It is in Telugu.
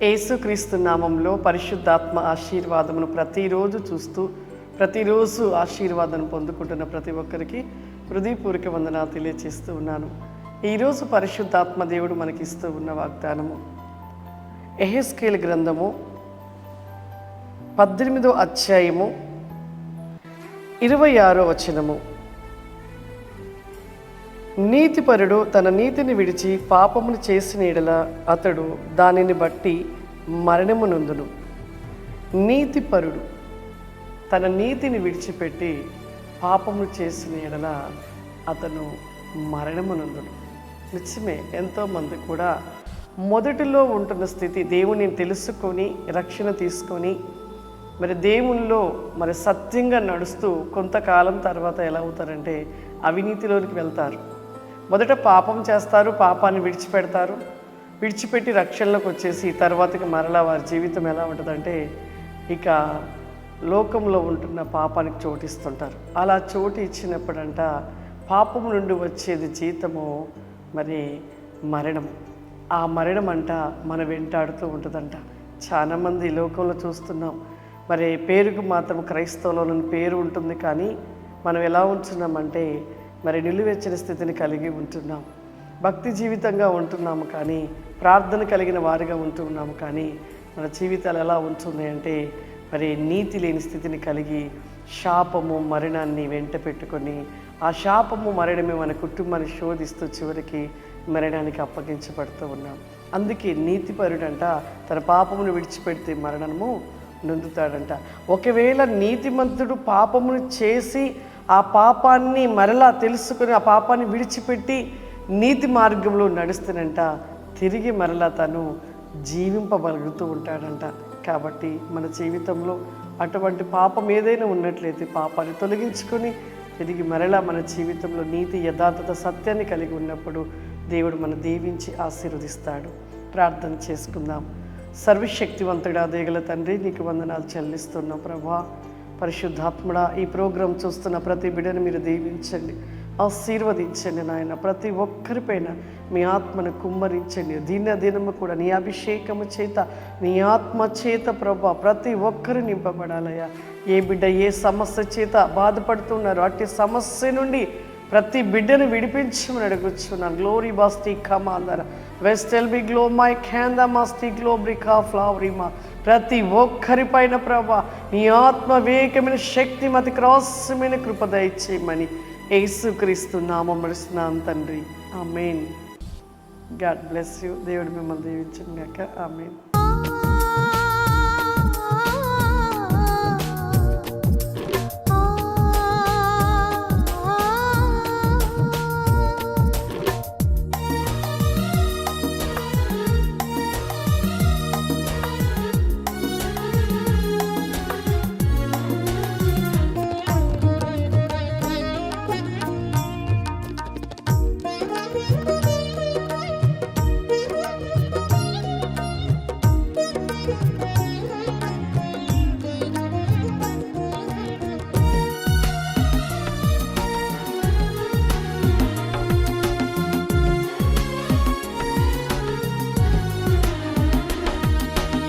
యేసుక్రీస్తు నామంలో పరిశుద్ధాత్మ ఆశీర్వాదమును ప్రతిరోజు చూస్తూ ప్రతిరోజు ఆశీర్వాదం పొందుకుంటున్న ప్రతి ఒక్కరికి హృదయపూర్వక వందనాలు తెలియజేస్తూ ఉన్నాను. ఈరోజు పరిశుద్ధాత్మ దేవుడు మనకిస్తూ ఉన్న వాగ్దానము యెహెజ్కేలు గ్రంథము 18వ అధ్యాయము 26వ వచనము. నీతిపరుడు తన నీతిని విడిచి పాపమును చేసిన యెడల అతడు దానిని బట్టి మరణము నొందును. నీతిపరుడు తన నీతిని విడిచిపెట్టి పాపమును చేసిన యెడల అతను మరణము నొందును. నిజమే, ఎంతోమంది కూడా మొదటిలో ఉంటున్న స్థితి దేవుని తెలుసుకొని రక్షణ తీసుకొని దేవునిలో సత్యంగా నడుస్తూ కొంతకాలం తర్వాత ఎలా అవుతారంటే అవినీతిలోనికి వెళ్తారు. మొదట పాపం చేస్తారు, పాపాన్ని విడిచిపెడతారు, విడిచిపెట్టి రక్షణలోకి వచ్చేసి తర్వాతకి మరలా వారి జీవితం ఎలా ఉంటుందంటే ఇక లోకంలో ఉంటున్న పాపానికి చోటిస్తుంటారు. అలా చోటు ఇచ్చినప్పుడంట పాపం నుండి వచ్చేది జీతము మరణము. ఆ మరణం అంట మన వెంటాడుతూ ఉంటుందంట. చాలామంది లోకంలో చూస్తున్నాం. పేరుకు మాత్రం క్రైస్తవులను పేరు ఉంటుంది, కానీ మనం ఎలా ఉంటున్నామంటే నిలువెచ్చని స్థితిని కలిగి ఉంటున్నాం. భక్తి జీవితంగా ఉంటున్నాము, కానీ ప్రార్థన కలిగిన వారిగా ఉంటున్నాము, కానీ మన జీవితాలు ఎలా ఉంటుంది అంటే నీతి లేని స్థితిని కలిగి శాపము మరణాన్ని వెంట పెట్టుకొని ఆ శాపము మరణమే మన కుటుంబాన్ని శోధిస్తూ చివరికి మరణానికి అప్పగించబడుతూ ఉన్నాం. అందుకే నీతిపరుడంట తన పాపమును విడిచిపెడితే మరణము నొందుతాడంట. ఒకవేళ నీతిమంతుడు పాపమును చేసి ఆ పాపాన్ని మరలా తెలుసుకొని ఆ పాపాన్ని విడిచిపెట్టి నీతి మార్గంలో నడుస్తున్నంట తిరిగి మరలా తను జీవింపగలుగుతూ ఉంటాడంట. కాబట్టి మన జీవితంలో అటువంటి పాపం ఏదైనా ఉన్నట్లయితే పాపాన్ని తొలగించుకొని తిరిగి మరలా మన జీవితంలో నీతి యథార్థత సత్యాన్ని కలిగి ఉన్నప్పుడు దేవుడు మన దీవించి ఆశీర్వదిస్తాడు. ప్రార్థన చేసుకుందాం. సర్వశక్తివంతుడా దేగల తండ్రి, నీకు వందనాలు చెల్లిస్తున్నాం ప్రభా. పరిశుద్ధాత్ముడా, ఈ ప్రోగ్రాం చూస్తున్న ప్రతి బిడ్డను మీరు దీవించండి, ఆశీర్వదించండి నాయన. ప్రతి ఒక్కరిపైన మీ ఆత్మను కుమ్మరించండి. దినము కూడా నీ అభిషేకము చేత నీ ఆత్మ చేత ప్రభా ప్రతి ఒక్కరు నింపబడాలయ్యా. ఏ బిడ్డ ఏ సమస్య చేత బాధపడుతున్నారో అట్టి సమస్య నుండి ప్రతి బిడ్డను విడిపించమని అడుగుచున్నాను. గ్లోరీ బాస్టీ కమాందర వెస్టెల్ బి గ్లో మై ఖేంద మాస్టీ గ్లోబ్రికా ఫ్లవరిమా. ప్రతి ఒక్కరిపైన ప్రభా నీ ఆత్మ వేగమైన శక్తి మతి క్రాసమైన కృప దయచేయమని యేసుక్రీస్తు నామమున నడుస్తున్నాను తండ్రి. ఆమేన్. God bless you. దేవుడు మిమ్మల్ని దీవించును గాక. ఆమేన్.